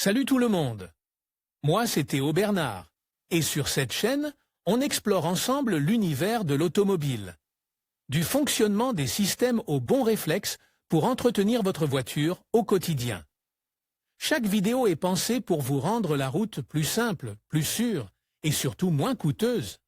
Salut tout le monde. Moi, c'est Théo Bernard. Et sur cette chaîne, on explore ensemble l'univers de l'automobile. Du fonctionnement des systèmes aux bons réflexes pour entretenir votre voiture au quotidien. Chaque vidéo est pensée pour vous rendre la route plus simple, plus sûre et surtout moins coûteuse.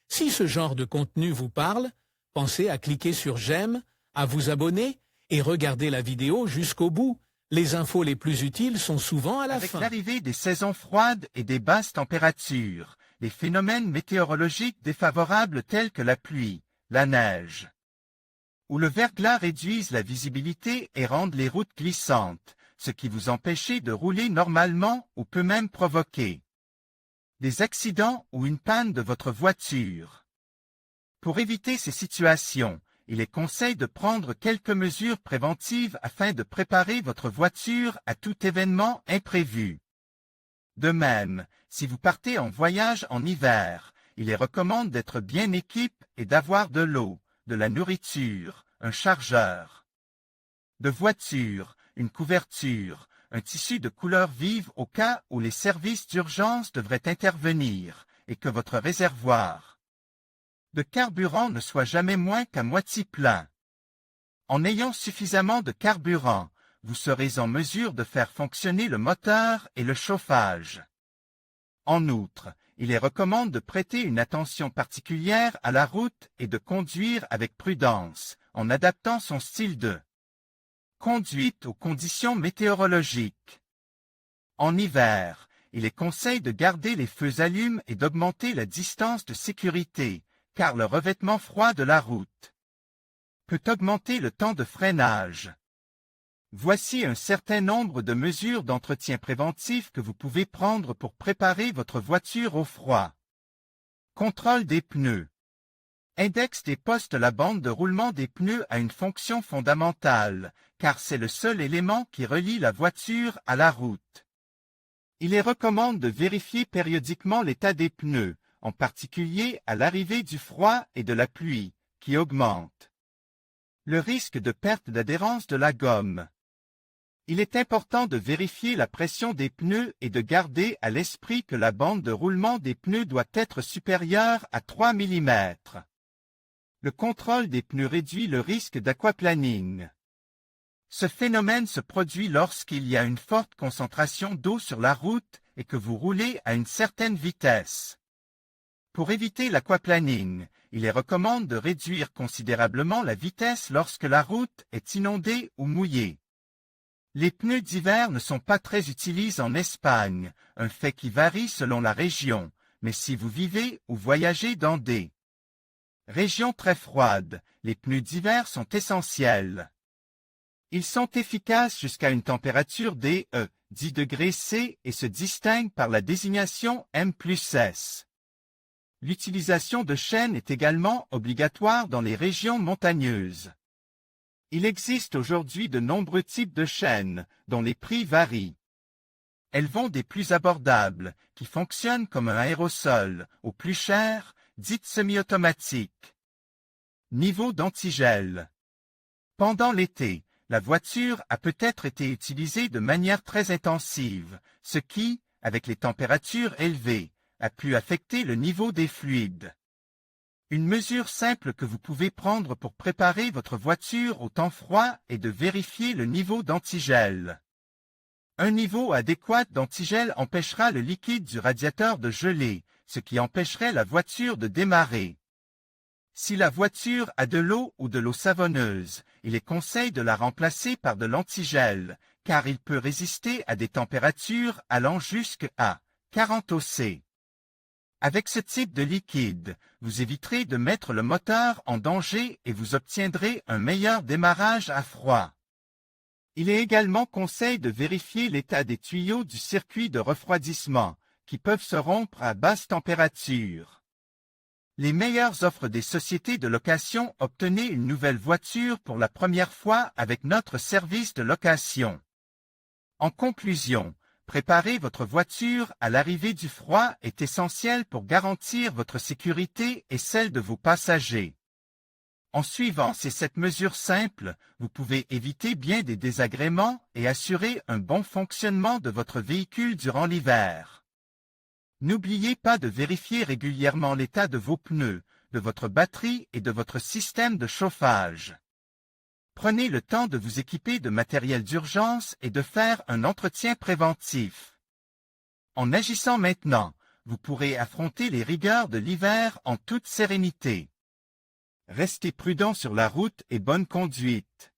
Si ce genre de contenu vous parle, pensez à cliquer sur j'aime, à vous abonner et regarder la vidéo jusqu'au bout. Les infos les plus utiles sont souvent à la fin. Avec l'arrivée des saisons froides et des basses températures, les phénomènes météorologiques défavorables tels que la pluie, la neige ou le verglas réduisent la visibilité et rendent les routes glissantes, ce qui vous empêche de rouler normalement ou peut même provoquer des accidents ou une panne de votre voiture. Pour éviter ces situations, il est conseillé de prendre quelques mesures préventives afin de préparer votre voiture à tout événement imprévu. De même, si vous partez en voyage en hiver, il est recommandé d'être bien équipé et d'avoir de l'eau, de la nourriture, un chargeur de voiture, une couverture, un tissu de couleur vive au cas où les services d'urgence devraient intervenir et que votre réservoir de carburant ne soit jamais moins qu'à moitié plein. En ayant suffisamment de carburant, vous serez en mesure de faire fonctionner le moteur et le chauffage. En outre, il est recommandé de prêter une attention particulière à la route et de conduire avec prudence, en adaptant son style de conduite aux conditions météorologiques. En hiver, il est conseillé de garder les feux allumés et d'augmenter la distance de sécurité, car le revêtement froid de la route peut augmenter le temps de freinage. Voici un certain nombre de mesures d'entretien préventif que vous pouvez prendre pour préparer votre voiture au froid. Contrôle des pneus. Index des postes. La bande de roulement des pneus a une fonction fondamentale, car c'est le seul élément qui relie la voiture à la route. Il est recommandé de vérifier périodiquement l'état des pneus, en particulier à l'arrivée du froid et de la pluie, qui augmente le risque de perte d'adhérence de la gomme. Il est important de vérifier la pression des pneus et de garder à l'esprit que la bande de roulement des pneus doit être supérieure à 3 mm. Le contrôle des pneus réduit le risque d'aquaplaning. Ce phénomène se produit lorsqu'il y a une forte concentration d'eau sur la route et que vous roulez à une certaine vitesse. Pour éviter l'aquaplaning, il est recommandé de réduire considérablement la vitesse lorsque la route est inondée ou mouillée. Les pneus d'hiver ne sont pas très utilisés en Espagne, un fait qui varie selon la région, mais si vous vivez ou voyagez dans des régions très froides, les pneus d'hiver sont essentiels. Ils sont efficaces jusqu'à une température des 10 degrés C et se distinguent par la désignation M+S. L'utilisation de chaînes est également obligatoire dans les régions montagneuses. Il existe aujourd'hui de nombreux types de chaînes, dont les prix varient. Elles vont des plus abordables, qui fonctionnent comme un aérosol, aux plus chères, dites semi-automatiques. Niveau d'antigel. Pendant l'été, la voiture a peut-être été utilisée de manière très intensive, ce qui, avec les températures élevées, a pu affecter le niveau des fluides. Une mesure simple que vous pouvez prendre pour préparer votre voiture au temps froid est de vérifier le niveau d'antigel. Un niveau adéquat d'antigel empêchera le liquide du radiateur de geler, ce qui empêcherait la voiture de démarrer. Si la voiture a de l'eau ou de l'eau savonneuse, il est conseillé de la remplacer par de l'antigel, car il peut résister à des températures allant jusqu'à 40 oC. Avec ce type de liquide, vous éviterez de mettre le moteur en danger et vous obtiendrez un meilleur démarrage à froid. Il est également conseillé de vérifier l'état des tuyaux du circuit de refroidissement, qui peuvent se rompre à basse température. Les meilleures offres des sociétés de location. Obtenez une nouvelle voiture pour la première fois avec notre service de location. En conclusion, préparer votre voiture à l'arrivée du froid est essentiel pour garantir votre sécurité et celle de vos passagers. En suivant ces 7 mesures simples, vous pouvez éviter bien des désagréments et assurer un bon fonctionnement de votre véhicule durant l'hiver. N'oubliez pas de vérifier régulièrement l'état de vos pneus, de votre batterie et de votre système de chauffage. Prenez le temps de vous équiper de matériel d'urgence et de faire un entretien préventif. En agissant maintenant, vous pourrez affronter les rigueurs de l'hiver en toute sérénité. Restez prudent sur la route et bonne conduite.